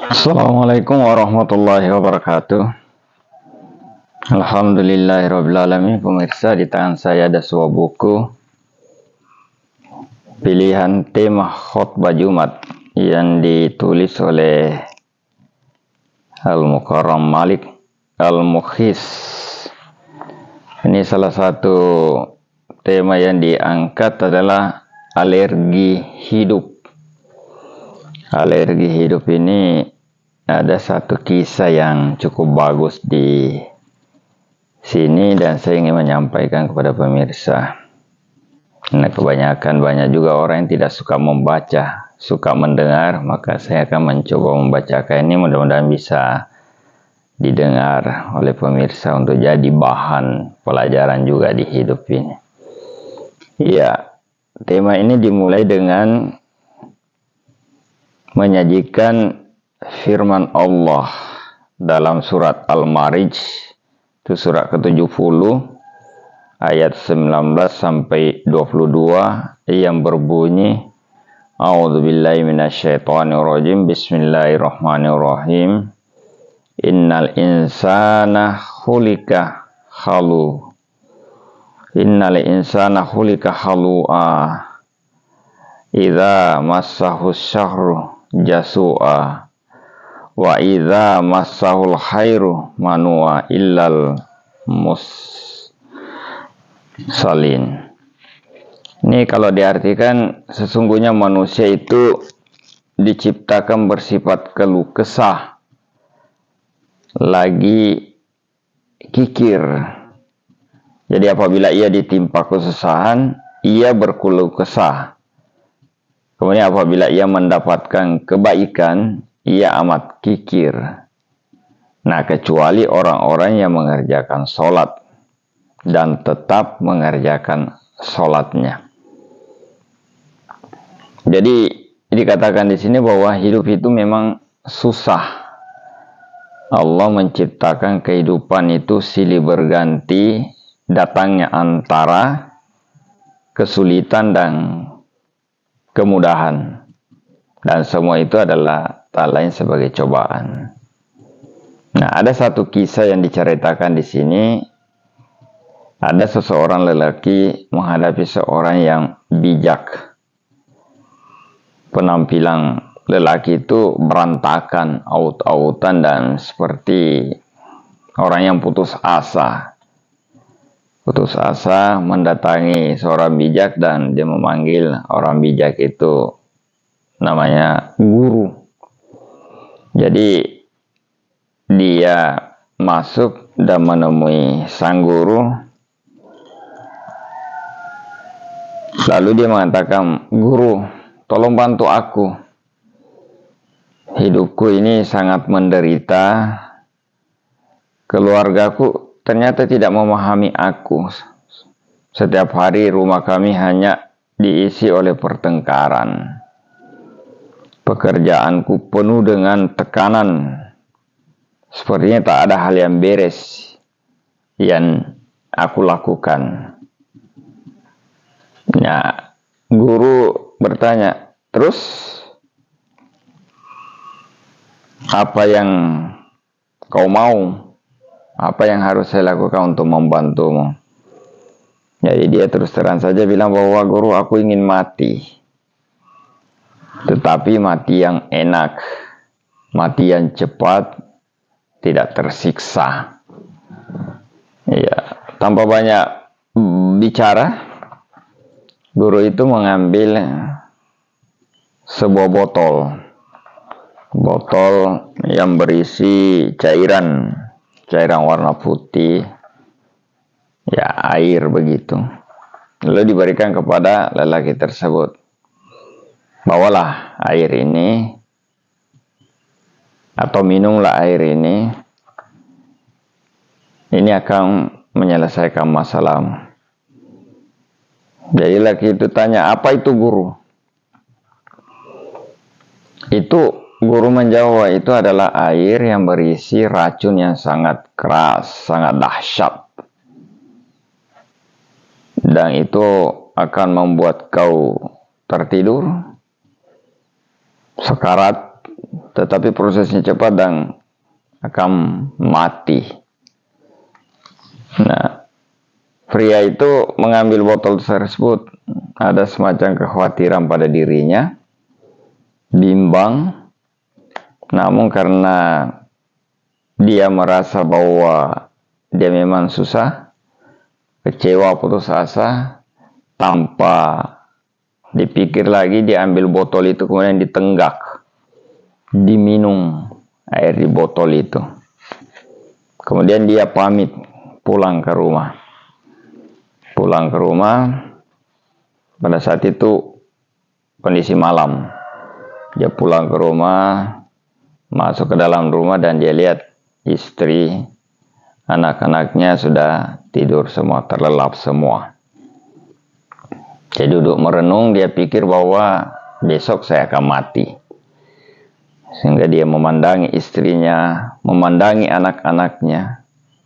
Assalamualaikum warahmatullahi wabarakatuh. Alhamdulillahirrabbilalamin. Pemirsa, di tangan saya ada sebuah buku pilihan tema khutbah Jumat yang ditulis oleh Al-Mukarram Malik Al-Mukhis. Ini salah satu tema yang diangkat adalah alergi hidup. Alergi hidup ini ada satu kisah yang cukup bagus di sini dan saya ingin menyampaikan kepada pemirsa. Nah, kebanyakan banyak juga orang yang tidak suka membaca, suka mendengar, maka saya akan mencoba membacakan ini, mudah-mudahan bisa didengar oleh pemirsa untuk jadi bahan pelajaran juga di hidup ini. Ya, tema ini dimulai dengan menyajikan firman Allah dalam surat Al-Ma'arij, itu surat ke-70 ayat 19 sampai 22 yang berbunyi, A'udzubillahi minasyaitonirrajim, bismillahirrahmanirrahim. Innal insana khuliqa halu'a idza massahu syahru jasu'a wa idza massahul khairu manua illal mussalin. Ini kalau diartikan, sesungguhnya manusia itu diciptakan bersifat keluh kesah, lagi kikir. Jadi apabila ia ditimpa kesusahan, ia berkeluh kesah. Kemudian apabila ia mendapatkan kebaikan, ia amat kikir. Nah, kecuali orang-orang yang mengerjakan sholat dan tetap mengerjakan sholatnya. Jadi dikatakan di sini bahwa hidup itu memang susah. Allah menciptakan kehidupan itu silih berganti, datangnya antara kesulitan dan kemudahan. Dan semua itu adalah tak lain sebagai cobaan. Nah, ada satu kisah yang diceritakan di sini. Ada seseorang lelaki menghadapi seorang yang bijak. Penampilan lelaki itu berantakan, aut-autan dan seperti orang yang putus asa. Putus asa mendatangi seorang bijak dan dia memanggil orang bijak itu namanya guru. Jadi dia masuk dan menemui sang guru. Lalu dia mengatakan, "Guru, tolong bantu aku. Hidupku ini sangat menderita. Keluargaku ternyata tidak memahami aku. Setiap hari rumah kami hanya diisi oleh pertengkaran. Pekerjaanku penuh dengan tekanan. Sepertinya tak ada hal yang beres yang aku lakukan." Nah, guru bertanya, "Terus apa yang kau mau? Apa yang harus saya lakukan untuk membantumu?" Jadi dia terus terang saja bilang bahwa, "Guru, aku ingin mati. Tetapi mati yang enak, mati yang cepat, tidak tersiksa." Ya, tanpa banyak bicara, guru itu mengambil sebuah botol yang berisi cairan warna putih, ya air begitu. Lalu diberikan kepada lelaki tersebut. "Bawalah air ini, atau minumlah air ini. Ini akan menyelesaikan masalahmu." Jadi lelaki itu tanya, "Apa itu, guru?" Itu guru menjawab, itu adalah air yang berisi racun yang sangat keras, sangat dahsyat. Dan itu akan membuat kau tertidur, sekarat, tetapi prosesnya cepat dan akan mati. Nah, pria itu mengambil botol tersebut, ada semacam kekhawatiran pada dirinya, bimbang, namun karena dia merasa bahwa dia memang susah, kecewa, putus asa, tanpa dipikir lagi dia ambil botol itu kemudian ditenggak, diminum air di botol itu. Kemudian dia pamit pulang ke rumah. Pulang ke rumah, pada saat itu kondisi malam. Dia pulang ke rumah, masuk ke dalam rumah dan dia lihat istri, anak-anaknya sudah tidur semua, terlelap semua. Dia duduk merenung, dia pikir bahwa besok saya akan mati. Sehingga dia memandangi istrinya, memandangi anak-anaknya.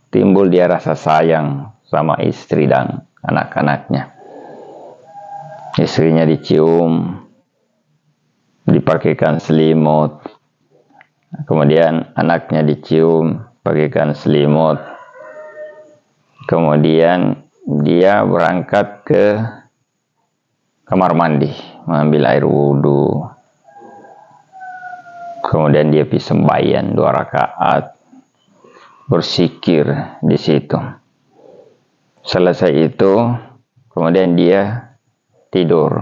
Timbul dia rasa sayang sama istri dan anak-anaknya. Istrinya dicium, dipakaikan selimut. Kemudian anaknya dicium, pakaikan selimut. Kemudian dia berangkat ke kamar mandi, mengambil air wudhu. Kemudian dia pergi sembahyang 2 rakaat, bersikir di situ. Selesai itu, kemudian dia tidur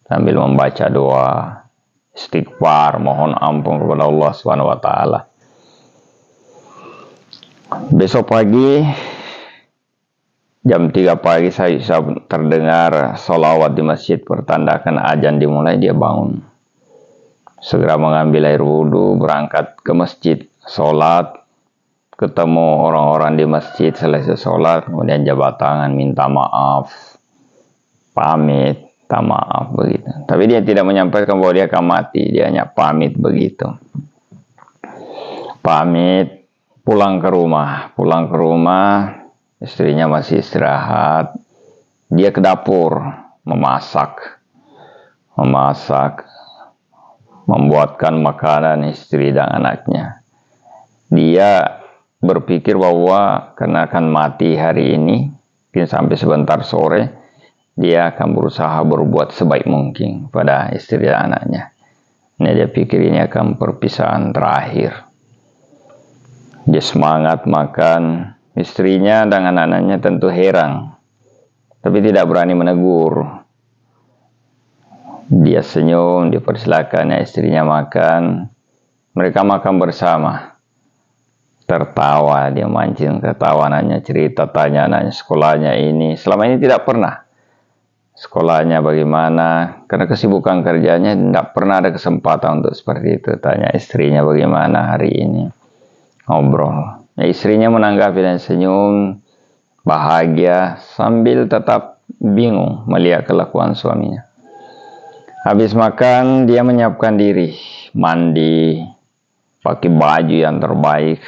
sambil membaca doa, istighfar, mohon ampun kepada Allah Subhanahu wa taala. Besok pagi jam 3 pagi saya terdengar sholawat di masjid, pertandakan azan dimulai. Dia bangun, segera mengambil air wudhu, berangkat ke masjid, sholat, ketemu orang-orang di masjid, selesai sholat, kemudian jabat tangan, minta maaf, pamit, minta maaf, begitu. Tapi dia tidak menyampaikan bahwa dia akan mati, dia hanya pamit begitu. Pamit, pulang ke rumah, istrinya masih istirahat, dia ke dapur, memasak, membuatkan makanan istri dan anaknya. Dia berpikir bahwa karena akan mati hari ini, mungkin sampai sebentar sore, dia akan berusaha berbuat sebaik mungkin pada istri dan anaknya. Ini dia pikir ini akan perpisahan terakhir. Dia semangat makan, istrinya dan anak-anaknya tentu heran, tapi tidak berani menegur. Dia senyum, dipersilakan istrinya makan. Mereka makan bersama. Tertawa, dia mancing ketawa, nanya cerita, tanya anaknya sekolahnya ini. Selama ini tidak pernah. Sekolahnya bagaimana? Karena kesibukan kerjanya tidak pernah ada kesempatan untuk seperti itu. Tanya istrinya bagaimana hari ini. Ngobrol. Istrinya menanggapi dan senyum, bahagia, sambil tetap bingung melihat kelakuan suaminya. Habis makan, dia menyiapkan diri, mandi, pakai baju yang terbaik,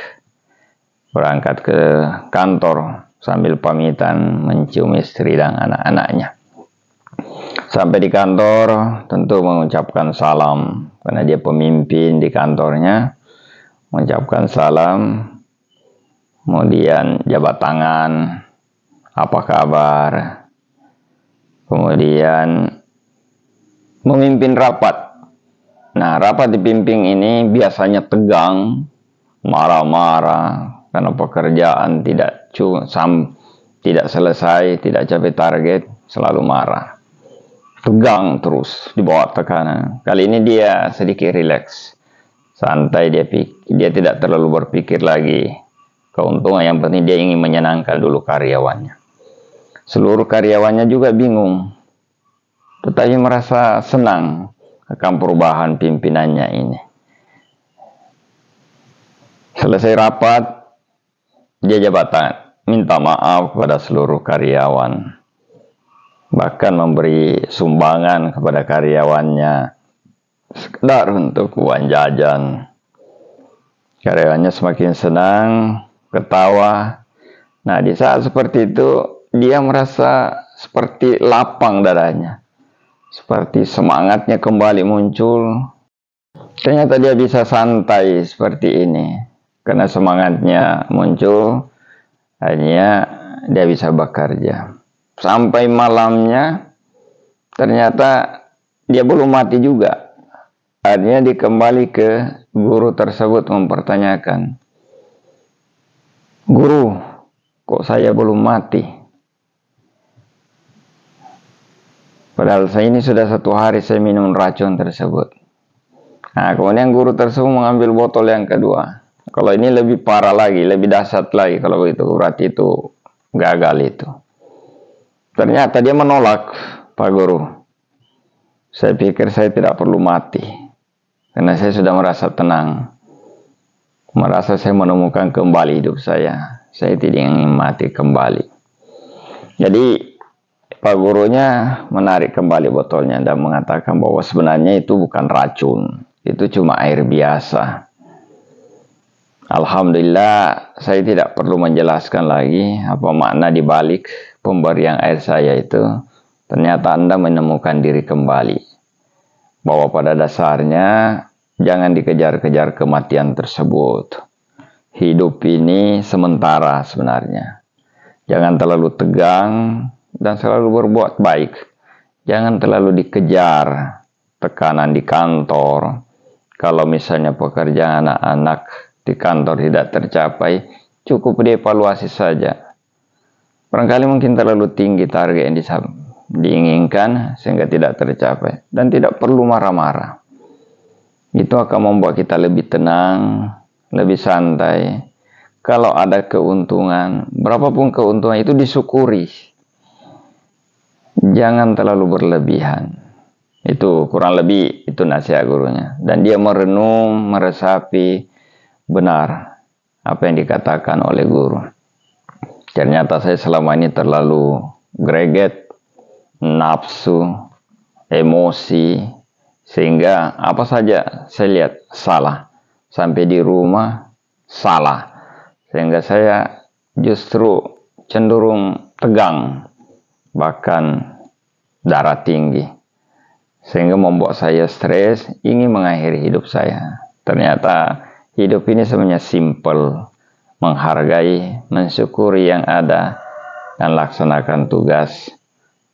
berangkat ke kantor sambil pamitan mencium istri dan anak-anaknya. Sampai di kantor, tentu mengucapkan salam, karena dia pemimpin di kantornya, mengucapkan salam, kemudian jabat tangan, apa kabar, kemudian memimpin rapat. Nah, rapat dipimpin ini biasanya tegang, marah-marah, karena pekerjaan tidak selesai, tidak capai target, selalu marah. Tegang terus, di bawah tekanan. Kali ini dia sedikit rileks, santai, dia tidak terlalu berpikir lagi keuntungan, yang penting dia ingin menyenangkan dulu karyawannya. Seluruh karyawannya juga bingung, tetapi merasa senang akan perubahan pimpinannya ini. Selesai rapat, dia jabatan, minta maaf kepada seluruh karyawan, bahkan memberi sumbangan kepada karyawannya sekedar untuk uang jajan. Karyawannya semakin senang, ketawa. Nah, di saat seperti itu dia merasa seperti lapang dadanya, seperti semangatnya kembali muncul. Ternyata dia bisa santai seperti ini. Karena semangatnya muncul, akhirnya dia bisa bekerja. Sampai malamnya, ternyata dia belum mati juga. Akhirnya dikembali ke guru tersebut mempertanyakan, "Guru, kok saya belum mati? Padahal saya ini sudah 1 hari saya minum racun tersebut." Nah, kemudian guru tersebut mengambil botol yang kedua. Kalau ini lebih parah lagi, lebih dahsyat lagi kalau begitu, berarti itu gagal itu. Ternyata dia menolak, "Pak Guru, saya pikir saya tidak perlu mati. Karena saya sudah merasa tenang. Merasa saya menemukan kembali hidup saya. Saya tidak ingin mati kembali." Jadi Pak gurunya menarik kembali botolnya dan mengatakan bahwa sebenarnya itu bukan racun. Itu cuma air biasa. Alhamdulillah, saya tidak perlu menjelaskan lagi apa makna dibalik pemberian air saya itu. Ternyata Anda menemukan diri kembali. Bahwa pada dasarnya, jangan dikejar-kejar kematian tersebut. Hidup ini sementara sebenarnya. Jangan terlalu tegang dan selalu berbuat baik. Jangan terlalu dikejar tekanan di kantor. Kalau misalnya pekerjaan anak-anak di kantor tidak tercapai, cukup dievaluasi saja. Barangkali mungkin terlalu tinggi target yang diinginkan sehingga tidak tercapai. Dan tidak perlu marah-marah. Itu akan membuat kita lebih tenang, lebih santai. Kalau ada keuntungan, berapapun keuntungan itu disyukuri. Jangan terlalu berlebihan. Itu kurang lebih itu nasihat gurunya. Dan dia merenung, meresapi benar apa yang dikatakan oleh guru. Ternyata saya selama ini terlalu greget, nafsu, emosi, sehingga apa saja saya lihat salah. Sampai di rumah salah. Sehingga saya justru cenderung tegang, bahkan darah tinggi. Sehingga membuat saya stres, ingin mengakhiri hidup saya. Ternyata hidup ini sebenarnya simple. Menghargai, mensyukuri yang ada, dan laksanakan tugas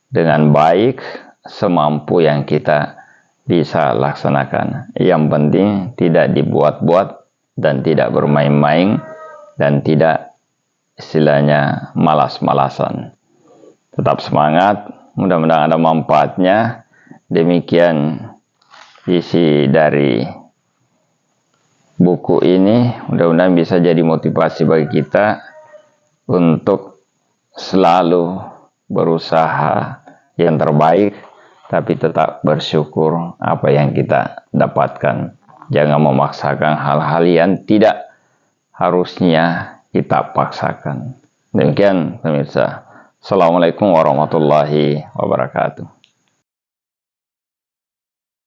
dengan baik, semampu yang kita bisa laksanakan. Yang penting tidak dibuat-buat, dan tidak bermain-main, dan tidak istilahnya malas-malasan. Tetap semangat, mudah-mudahan ada manfaatnya. Demikian isi dari buku ini, mudah-mudahan bisa jadi motivasi bagi kita untuk selalu berusaha yang terbaik, tapi tetap bersyukur apa yang kita dapatkan. Jangan memaksakan hal-hal yang tidak harusnya kita paksakan. Demikian pemirsa. Assalamualaikum warahmatullahi wabarakatuh.